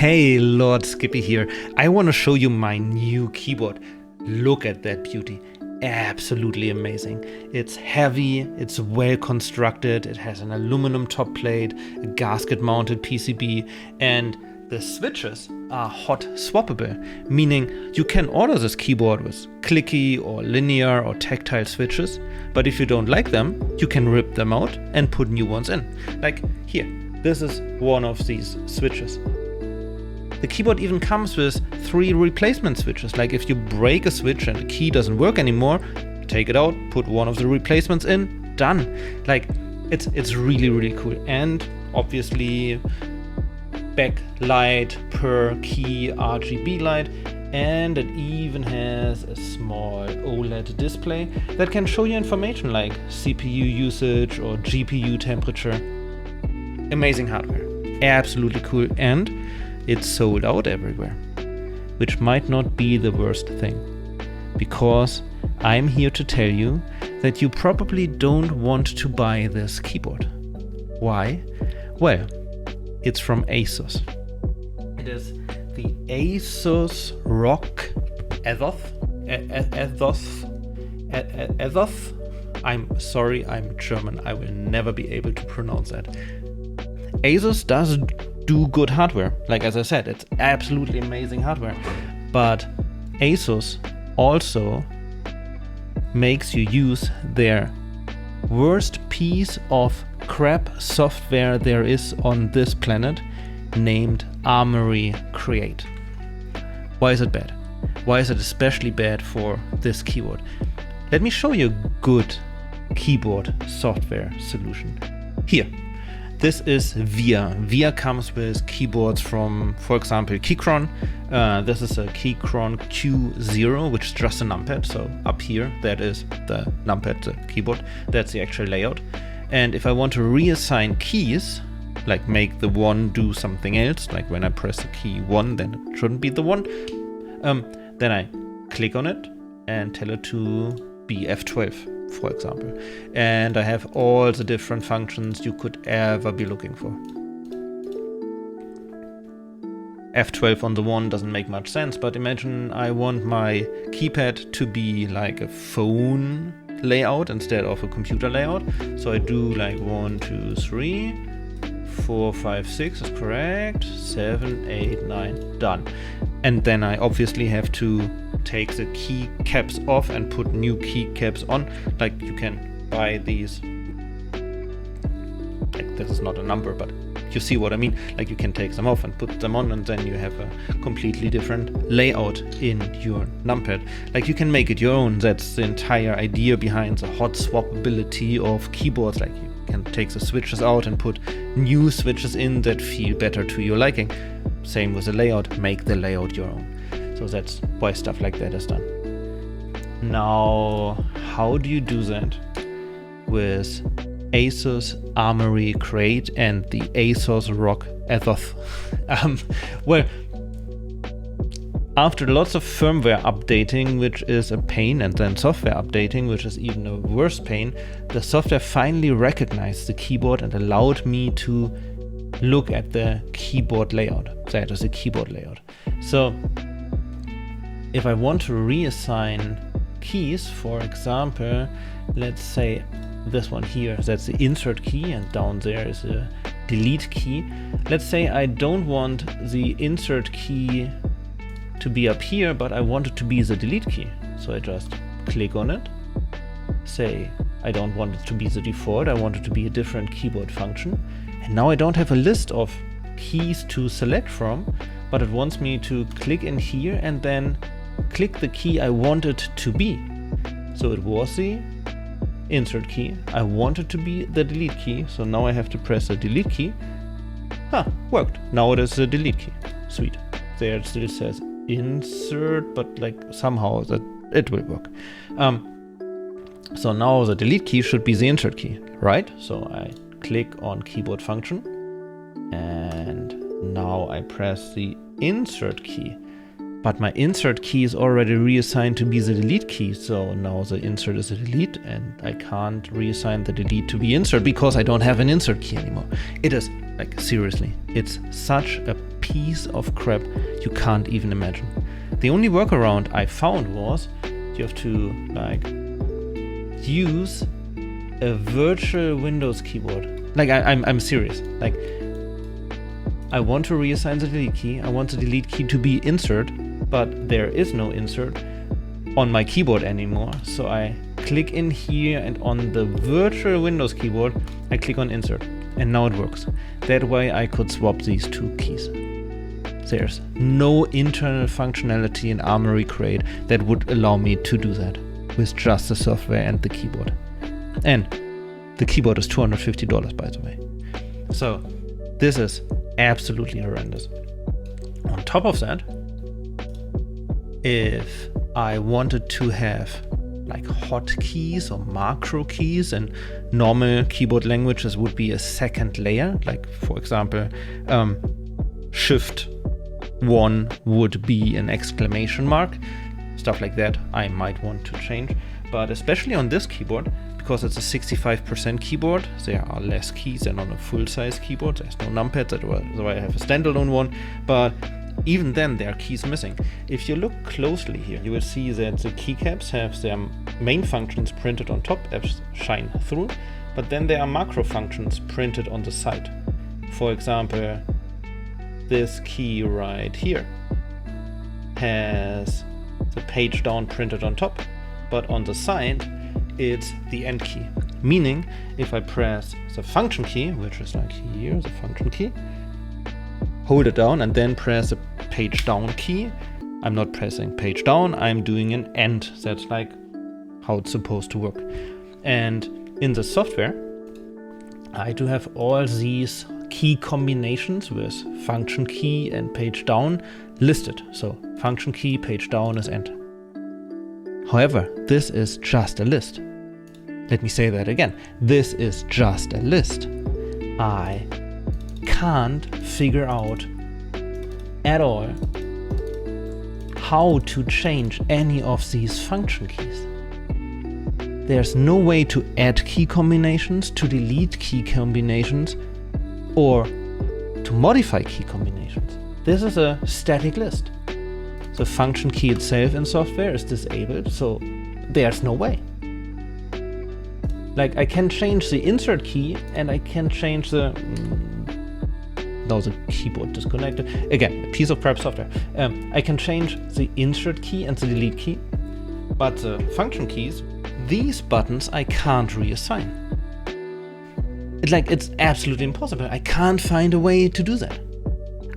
Hey, Lord Skippy here. I want to show you my new keyboard. Look at that beauty. Absolutely amazing. It's heavy, it's well constructed, it has an aluminum top plate, a gasket mounted PCB, and the switches are hot swappable, meaning you can order this keyboard with clicky or linear or tactile switches, but if you don't like them, you can rip them out and put new ones in. Like here, this is one of these switches. The keyboard even comes with 3 replacement switches. Like if you break a switch and the key doesn't work anymore, take it out, put one of the replacements in, done. Like it's really cool. And obviously backlight per key RGB light, and it even has a small OLED display that can show you information like CPU usage or GPU temperature. Amazing hardware, absolutely cool, and it's sold out everywhere, which might not be the worst thing, because I'm here to tell you that you probably don't want to buy this keyboard. Why? Well, it's from ASUS. It is the ASUS ROG Azoth. I'm sorry, I'm German. I will never be able to pronounce that. ASUS does do good hardware. Like as I said, it's absolutely amazing hardware. But ASUS also makes you use their worst piece of crap software there is on this planet, named Armoury Crate. Why is it bad? Why is it especially bad for this keyboard? Let me show you a good keyboard software solution. Here. This is VIA. VIA comes with keyboards from, for example, Keychron. This is a Keychron Q0, which is just a numpad. So up here, that is the numpad, the keyboard. That's the actual layout. And if I want to reassign keys, like make the 1 do something else, like when I press the key 1, then it shouldn't be the 1. Then I click on it and tell it to be F12. For example, and I have all the different functions you could ever be looking for. F12 on the 1 doesn't make much sense, but imagine I want my keypad to be like a phone layout instead of a computer layout. So I do like 1, 2, 3, 4, 5, 6 is correct, 7, 8, 9, done. And then I obviously have to take the key caps off and put new key caps on. Like you can buy these, like this is not a number, but you see what I mean. Like you can take them off and put them on, and then you have a completely different layout in your numpad. Like you can make it your own. That's the entire idea behind the hot swappability of keyboards. Like you can take the switches out and put new switches in that feel better to your liking. Same with the layout, make the layout your own. So that's why stuff like that is done. Now, how do you do that with ASUS Armoury Crate and the ASUS ROG Azoth? Well, after lots of firmware updating, which is a pain, and then software updating, which is even a worse pain, the software finally recognized the keyboard and allowed me to look at the keyboard layout. That is the keyboard layout. So if I want to reassign keys, for example, let's say this one here, that's the insert key, and down there is a delete key. Let's say I don't want the insert key to be up here, but I want it to be the delete key. So I just click on it, say I don't want it to be the default, I want it to be a different keyboard function. And now I don't have a list of keys to select from, but it wants me to click in here and then click the key I want it to be. So it was the insert key. I want it to be the delete key. So now I have to press the delete key. Worked. Now it is the delete key. Sweet. There it still says insert, but like somehow that it will work. So now the delete key should be the insert key, right? So I click on keyboard function, and now I press the insert key. But my insert key is already reassigned to be the delete key, so now the insert is a delete, and I can't reassign the delete to be insert because I don't have an insert key anymore. It is, like, seriously, it's such a piece of crap you can't even imagine. The only workaround I found was you have to like use a virtual Windows keyboard. Like I'm serious. Like I want to reassign the delete key. I want the delete key to be insert, but there is no insert on my keyboard anymore. So I click in here, and on the virtual Windows keyboard, I click on insert, and now it works. That way I could swap these two keys. There's no internal functionality in Armoury Crate that would allow me to do that with just the software and the keyboard. And the keyboard is $250, by the way. So this is absolutely horrendous. On top of that, if I wanted to have like hotkeys or macro keys, and normal keyboard languages would be a second layer, like for example, Shift 1 would be an exclamation mark, stuff like that I might want to change. But especially on this keyboard, because it's a 65% keyboard, there are less keys than on a full-size keyboard. There's no numpad, so I have a standalone one, but even then there are keys missing. If you look closely here, you will see that the keycaps have their main functions printed on top as shine through, but then there are macro functions printed on the side. For example, this key right here has the page down printed on top, but on the side it's the end key. Meaning, if I press the function key, which is like here, the function key, hold it down and then press the page down key, I'm not pressing page down, I'm doing an end. That's like how it's supposed to work. And in the software, I do have all these key combinations with function key and page down listed. So function key, page down is end. However, this is just a list. Let me say that again. This is just a list. I can't figure out at all how to change any of these function keys. There's no way to add key combinations, to delete key combinations, or to modify key combinations. This is a static list. The function key itself in software is disabled, so there's no way. Like I can change the insert key and I can change the now the keyboard disconnected. Again, a piece of crap software. I can change the insert key and the delete key, but the function keys, these buttons I can't reassign. It's absolutely impossible. I can't find a way to do that.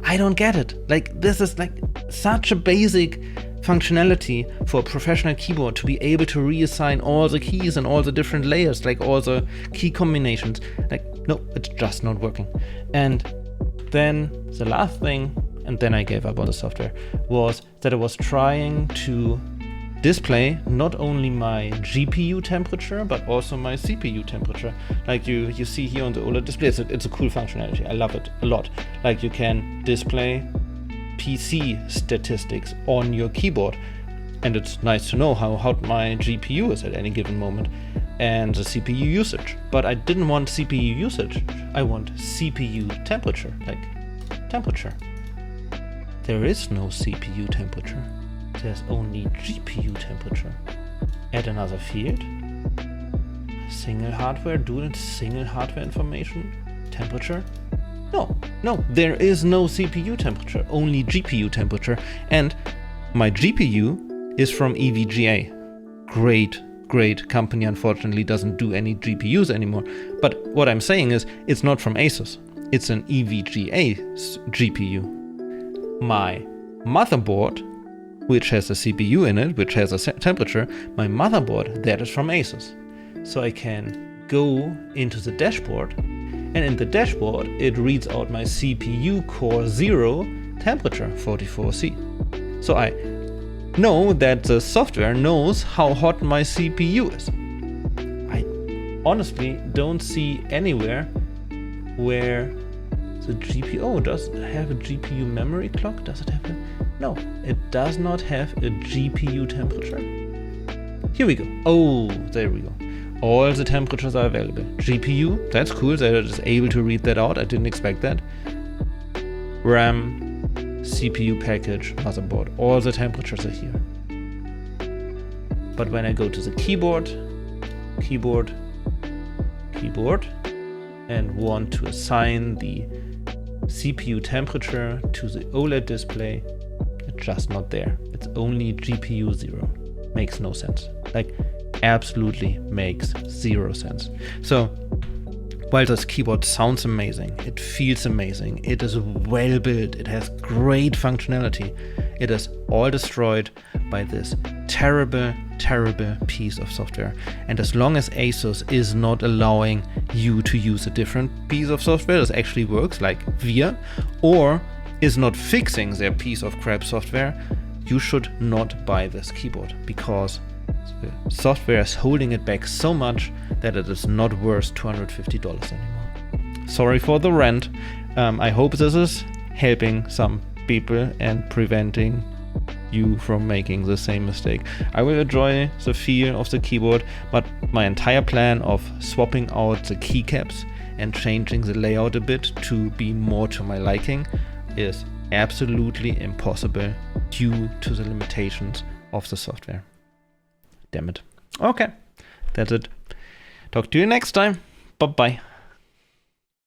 I don't get it. Like this is like such a basic functionality for a professional keyboard to be able to reassign all the keys and all the different layers, like all the key combinations. Like, no, it's just not working. And then the last thing, and then I gave up on the software, was that I was trying to display not only my GPU temperature, but also my CPU temperature. Like you see here on the OLED display, it's a cool functionality. I love it a lot. Like you can display PC statistics on your keyboard, and it's nice to know how hot my GPU is at any given moment, and the CPU usage. But I didn't want CPU usage, I want CPU temperature, like temperature. There is no CPU temperature, there's only GPU temperature. Add another field, single hardware, do it single hardware information, temperature. No, there is no CPU temperature, only GPU temperature. And my GPU is from EVGA. Great company, unfortunately doesn't do any GPUs anymore. But what I'm saying is, it's not from ASUS. It's an EVGA GPU. My motherboard, which has a CPU in it, which has a temperature, my motherboard, that is from ASUS. So I can go into the dashboard, and in the dashboard, it reads out my CPU Core 0 temperature, 44C. So I know that the software knows how hot my CPU is. I honestly don't see anywhere where the GPU does have a GPU memory clock. Does it have a? No, it does not have a GPU temperature. Here we go. Oh, there we go. All the temperatures are available. GPU, that's cool that it is able to read that out. I didn't expect that. RAM, CPU package, motherboard, all the temperatures are here. But when I go to the keyboard, and want to assign the CPU temperature to the OLED display, it's just not there. It's only GPU 0. Makes no sense. Like, absolutely makes 0 sense. So while this keyboard sounds amazing, it feels amazing, it is well built, it has great functionality, it is all destroyed by this terrible piece of software. And as long as ASUS is not allowing you to use a different piece of software that actually works, like VIA, or is not fixing their piece of crap software, you should not buy this keyboard, because the software is holding it back so much that it is not worth $250 anymore. Sorry for the rant. I hope this is helping some people and preventing you from making the same mistake. I will enjoy the feel of the keyboard, but my entire plan of swapping out the keycaps and changing the layout a bit to be more to my liking is absolutely impossible due to the limitations of the software. Damn it. Okay, that's it. Talk to you next time. Bye-bye.